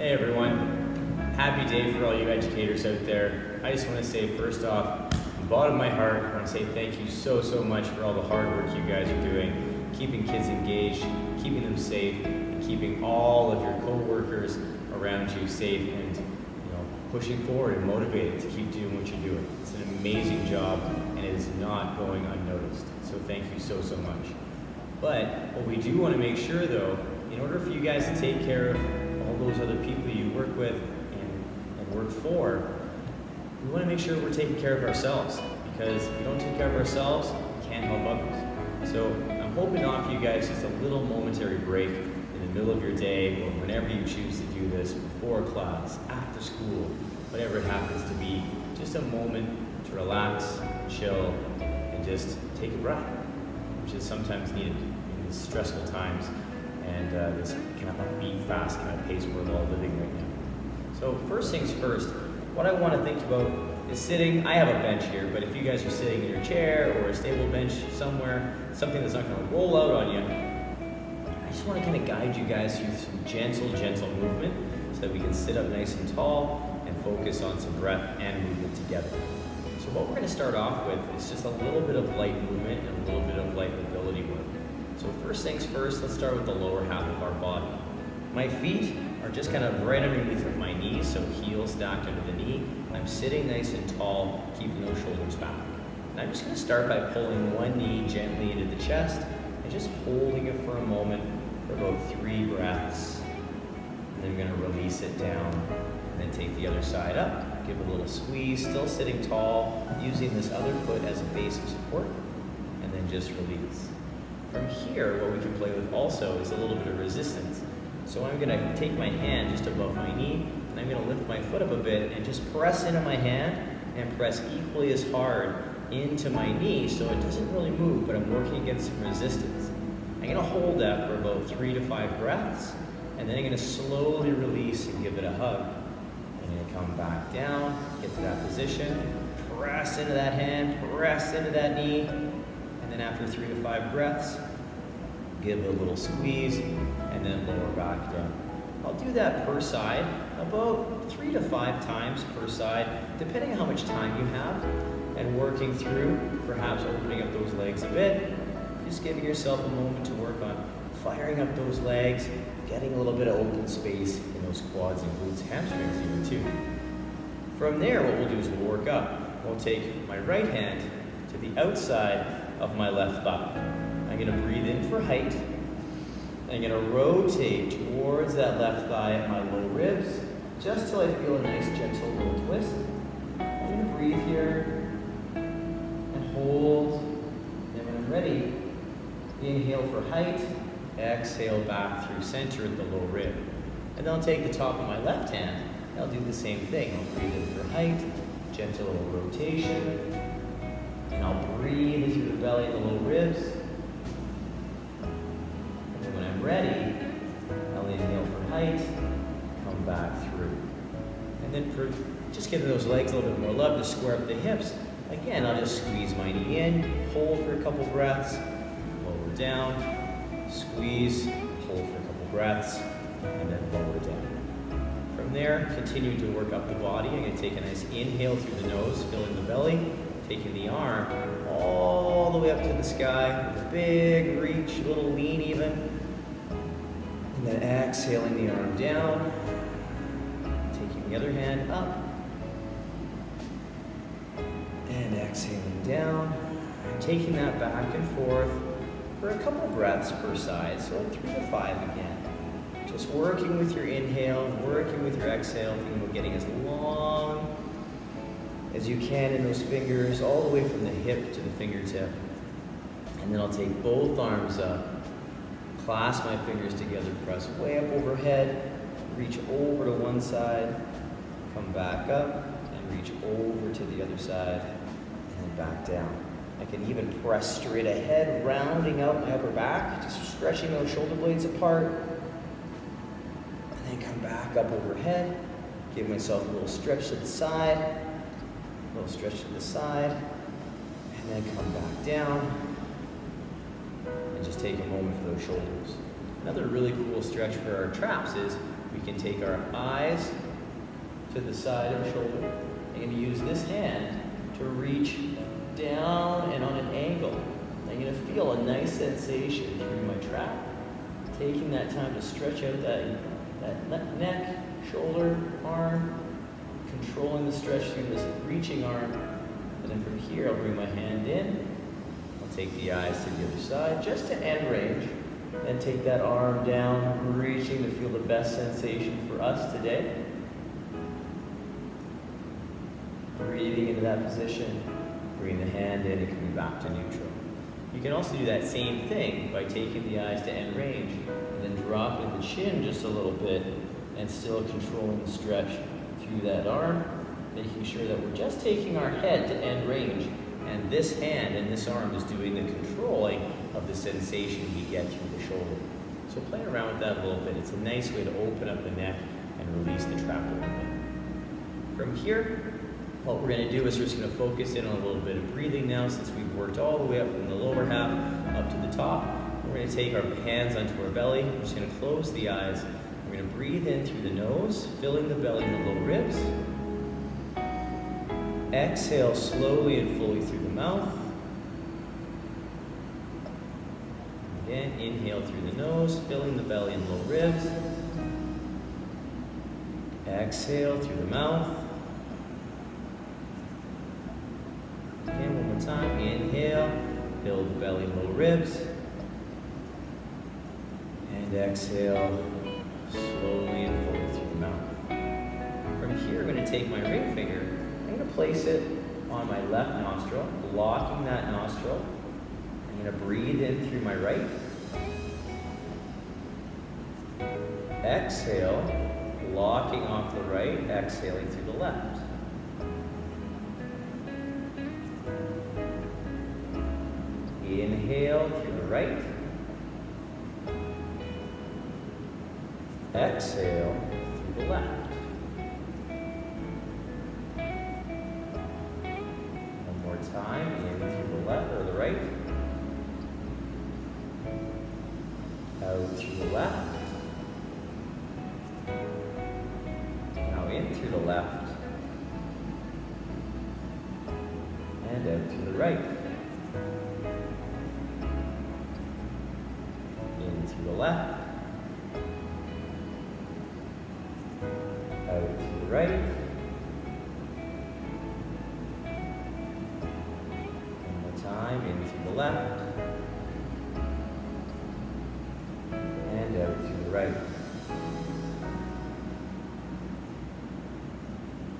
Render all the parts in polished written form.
Hey everyone, happy day for all you educators out there. I just want to say first off, from the bottom of my heart, I want to say thank you so much for all the hard work you guys are doing, keeping kids engaged, keeping them safe, and keeping all of your co-workers around you safe and pushing forward and motivated to keep doing what you're doing. It's an amazing job and it is not going unnoticed. So thank you so much. But what we do want to make sure though, in order for you guys to take care of all those other people you work with and work for, we want to make sure we're taking care of ourselves, because if we don't take care of ourselves, we can't help others. So I'm hoping to offer you guys just a little momentary break in the middle of your day or whenever you choose to do this, before class, after school, whatever it happens to be, just a moment to relax, chill, and just take a breath, which is sometimes needed in these stressful times and this kind of upbeat, fast kind of pace we're all living right now. So first things first, what I want to think about is sitting. I have a bench here, but if you guys are sitting in your chair or a stable bench somewhere, something that's not going to roll out on you, I just want to kind of guide you guys through some gentle movement so that we can sit up nice and tall and focus on some breath and movement together. So what we're going to start off with is just a little bit of light movement and a little bit of light mobility work. So first things first, let's start with the lower half of our body. My feet are just kind of right underneath of my knees, so heels stacked under the knee. I'm sitting nice and tall, keeping those shoulders back. And I'm just going to start by pulling one knee gently into the chest and just holding it for a moment for about 3 breaths. And then I'm going to release it down and then take the other side up. Give it a little squeeze, still sitting tall, using this other foot as a base of support, and then just release. From here, what we can play with also is a little bit of resistance. So I'm going to take my hand just above my knee, and I'm going to lift my foot up a bit and just press into my hand and press equally as hard into my knee so it doesn't really move, but I'm working against some resistance. I'm going to hold that for about 3 to 5 breaths, and then I'm going to slowly release and give it a hug. I'm going to come back down, get to that position, press into that hand, press into that knee, and then after 3 to 5 breaths, give it a little squeeze, and then lower back down. I'll do that per side, about 3 to 5 times per side, depending on how much time you have, and working through, perhaps opening up those legs a bit, just giving yourself a moment to work on firing up those legs, getting a little bit of open space in those quads and glutes, hamstrings even too. From there, what we'll do is we'll work up. We'll take my right hand to the outside of my left thigh. I'm going to breathe in for height. I'm going to rotate towards that left thigh at my low ribs, just till I feel a nice gentle little twist. I'm going to breathe here and hold. And when I'm ready, inhale for height, exhale back through center at the low rib. And then I'll take the top of my left hand, and I'll do the same thing. I'll breathe in for height, gentle little rotation, and I'll breathe into the belly and the low ribs. And then when I'm ready, I'll inhale for height, come back through. And then for just giving those legs a little bit more love to square up the hips, again, I'll just squeeze my knee in, hold for a couple breaths, lower down, squeeze, hold for a couple breaths, and then lower down. From there, continue to work up the body. I'm going to take a nice inhale through the nose, filling the belly, taking the arm all the way up to the sky, with a big reach, a little lean even, and then exhaling the arm down, taking the other hand up, and exhaling down, and taking that back and forth for a couple breaths per side, so 3 to 5 again. Just working with your inhale, working with your exhale, thinking about getting as long as you can in those fingers, all the way from the hip to the fingertip. And then I'll take both arms up, clasp my fingers together, press way up overhead, reach over to one side, come back up, and reach over to the other side, and then back down. I can even press straight ahead, rounding out my upper back, just stretching those shoulder blades apart. And then come back up overhead, give myself a little stretch to the side, a little stretch to the side, and then come back down. And just take a moment for those shoulders. Another really cool stretch for our traps is we can take our eyes to the side of the shoulder and use this hand to reach down and on an angle. I'm going to feel a nice sensation through my trap, taking that time to stretch out that neck, shoulder, arm, controlling the stretch through this reaching arm. And then from here, I'll bring my hand in. I'll take the eyes to the other side, just to end range. Then take that arm down, reaching to feel the best sensation for us today. Breathing into that position, bringing the hand in and coming back to neutral. You can also do that same thing by taking the eyes to end range and then dropping the chin just a little bit and still controlling the stretch through that arm, making sure that we're just taking our head to end range and this hand and this arm is doing the controlling of the sensation we get through the shoulder. So play around with that a little bit. It's a nice way to open up the neck and release the trap a little bit. From here, what we're going to do is we're just going to focus in on a little bit of breathing now, since we've worked all the way up from the lower half up to the top. We're going to take our hands onto our belly. We're just going to close the eyes. We're going to breathe in through the nose, filling the belly and the lower ribs. Exhale slowly and fully through the mouth. Again, inhale through the nose, filling the belly and lower ribs. Exhale through the mouth. Again, one more time. Inhale, fill the belly and lower ribs. And exhale, slowly and fully through the mouth. From here, I'm going to take my ring finger. I'm going to place it on my left nostril, blocking that nostril. I'm going to breathe in through my right. Exhale, locking off the right, exhaling through the left. Inhale through the right. Exhale through the left. One more time, in through the left or the right. Out through the left. Now in through the left. And out through the right. In through the left. Out through the right. One more time, in through the left. And out through the right.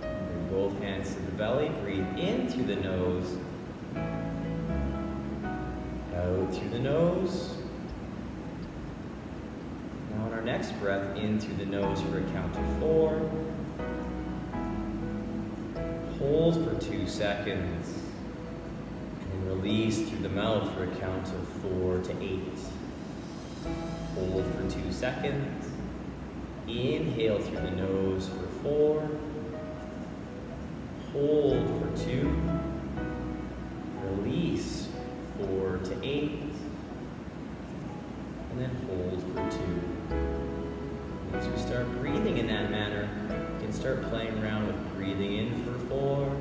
Bring both hands to the belly. Breathe in through the nose. Out through the nose. Now on our next breath, in through the nose for a count of 4. Hold for 2 seconds. And release through the mouth for a count of 4 to 8. Hold for 2 seconds. Inhale through the nose for 4. Hold for 2. Release 4 to 8. And then hold for 2. As we start breathing in that manner, you can start playing around with breathing in for 4,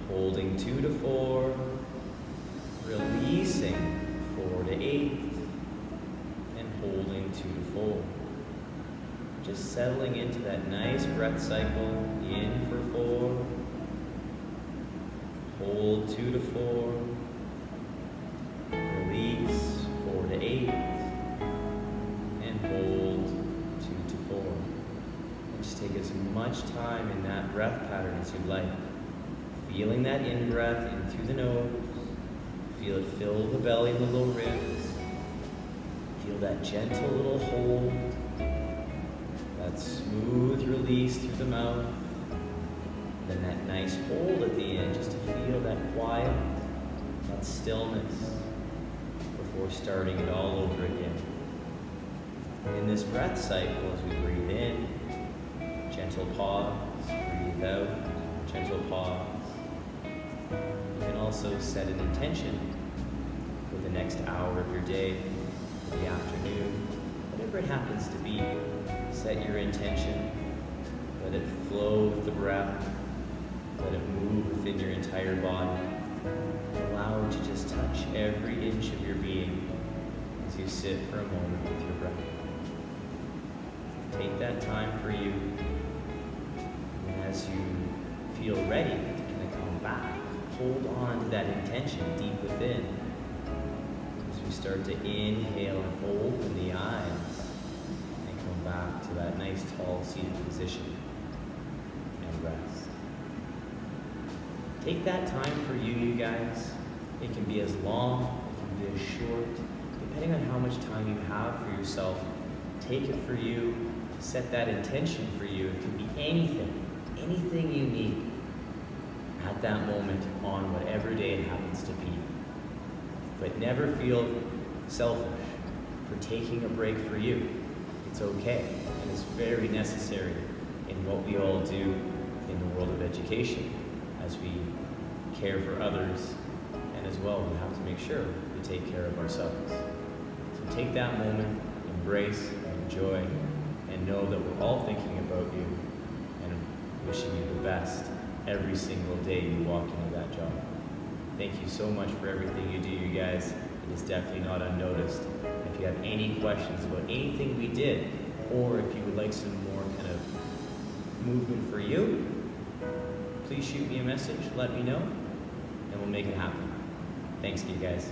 holding 2 to 4, releasing 4 to 8, and holding 2 to 4. Just settling into that nice breath cycle. In for 4, hold 2 to 4, release 4 to 8, and hold 2 to 4. And just take as much time in that breath pattern as you'd like. Feeling that in-breath in through the nose. Feel it fill the belly and the lower ribs. Feel that gentle little hold. That smooth release through the mouth. Then that nice hold at the end, just to feel that quiet, that stillness, before starting it all over again. In this breath cycle, as we breathe in, gentle pause, breathe out, gentle pause. You can also set an intention for the next hour of your day, or the afternoon, whatever it happens to be. Set your intention. Let it flow with the breath. Let it move within your entire body. Allow it to just touch every inch of your being as you sit for a moment with your breath. Take that time for you. And as you feel ready to kind of come back, hold on to that intention deep within. As we start to inhale and open the eyes and come back to that nice tall seated position and rest. Take that time for you guys. It can be as long, it can be as short, depending on how much time you have for yourself. Take it for you, set that intention for you. It can be anything you need at that moment on whatever day it happens to be. But never feel selfish for taking a break for you. It's okay, and it's very necessary in what we all do in the world of education as we care for others, and as well we have to make sure we take care of ourselves. So take that moment, embrace, enjoy, and know that we're all thinking about you and wishing you the best every single day you walk into that job. Thank you so much for everything you do, you guys. It is definitely not unnoticed. If you have any questions about anything we did, or if you would like some more kind of movement for you, please shoot me a message, let me know, and we'll make it happen. Thanks to you guys.